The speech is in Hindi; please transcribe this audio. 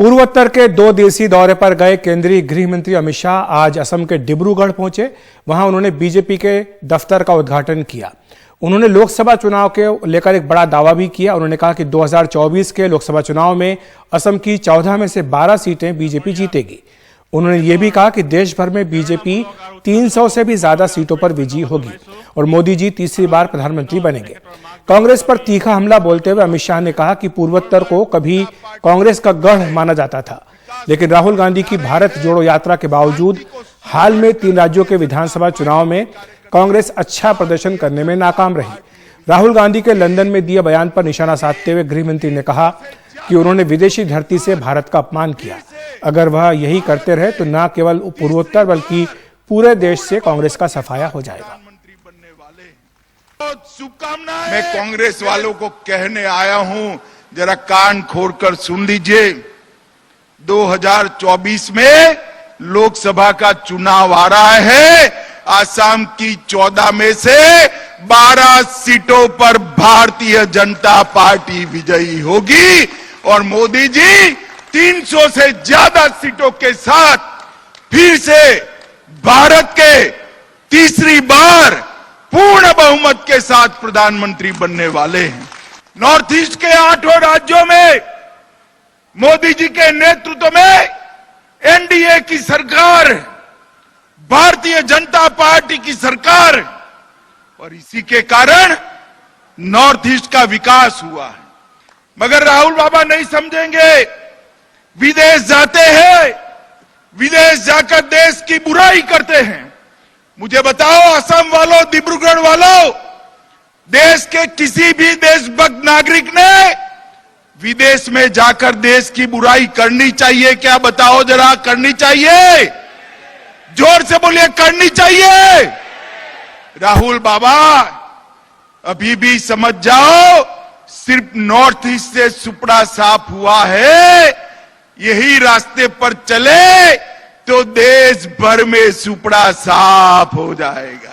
पूर्वोत्तर के 2 दिवसीय दौरे पर गए केंद्रीय गृह मंत्री अमित शाह आज असम के डिब्रूगढ़ पहुंचे। वहां उन्होंने बीजेपी के दफ्तर का उद्घाटन किया। उन्होंने लोकसभा चुनाव के लेकर एक बड़ा दावा भी किया। उन्होंने कहा कि 2024 के लोकसभा चुनाव में असम की 14 में से 12 सीटें बीजेपी जीतेगी। उन्होंने ये भी कहा कि देश भर में बीजेपी 300 से भी ज्यादा सीटों पर विजयी होगी और मोदी जी तीसरी बार प्रधानमंत्री बनेंगे। कांग्रेस पर तीखा हमला बोलते हुए अमित शाह ने कहा कि पूर्वोत्तर को कभी कांग्रेस का गढ़ माना जाता था, लेकिन राहुल गांधी की भारत जोड़ो यात्रा के बावजूद हाल में 3 राज्यों के विधानसभा चुनाव में कांग्रेस अच्छा प्रदर्शन करने में नाकाम रही। राहुल गांधी के लंदन में दिए बयान पर निशाना साधते हुए गृह मंत्री ने कहा कि उन्होंने विदेशी धरती से भारत का अपमान किया। अगर वह यही करते रहे तो न केवल पूर्वोत्तर बल्कि पूरे देश से कांग्रेस का सफाया हो जाएगा। शुभकामनाएं। मैं कांग्रेस वालों को कहने आया हूं, जरा कान खोलकर सुन लीजिए। 2024 में लोकसभा का चुनाव आ रहा है। आसाम की 14 में से 12 सीटों पर भारतीय जनता पार्टी विजयी होगी और मोदी जी 300 से ज्यादा सीटों के साथ फिर से भारत के तीसरी बार पूर्ण बहुमत के साथ प्रधानमंत्री बनने वाले हैं। नॉर्थ ईस्ट के 8 राज्यों में मोदी जी के नेतृत्व में एनडीए की सरकार, भारतीय जनता पार्टी की सरकार, और इसी के कारण नॉर्थ ईस्ट का विकास हुआ है। मगर राहुल बाबा नहीं समझेंगे। विदेश जाते हैं, विदेश जाकर देश की बुराई करते हैं। मुझे बताओ असम वालों, डिब्रूगढ़ वालों, देश के किसी भी देशभक्त नागरिक ने विदेश में जाकर देश की बुराई करनी चाहिए क्या? बताओ जरा, करनी चाहिए? जोर से बोलिए, करनी चाहिए? राहुल बाबा अभी भी समझ जाओ, सिर्फ नॉर्थ ईस्ट से सुपड़ा साफ हुआ है। यही रास्ते पर चले तो देश भर में सुपड़ा साफ हो जाएगा।